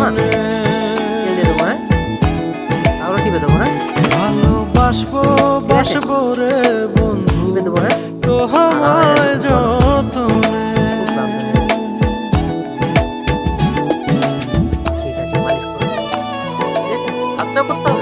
মা? তেল দিয়ে দেবো, হ্যাঁ? আরো টিপে দেবো, হ্যাঁ? ভালোবাসবো বাসবো রে বন্ধু টিপে দেবো, হ্যাঁ? তোমায় যতনে। খুব ক্লান্ত হয়ে গেছি। ঠিক আছে, মালিশ করে দেবো। ঠিক আছে? কাজটাও করতে হবে।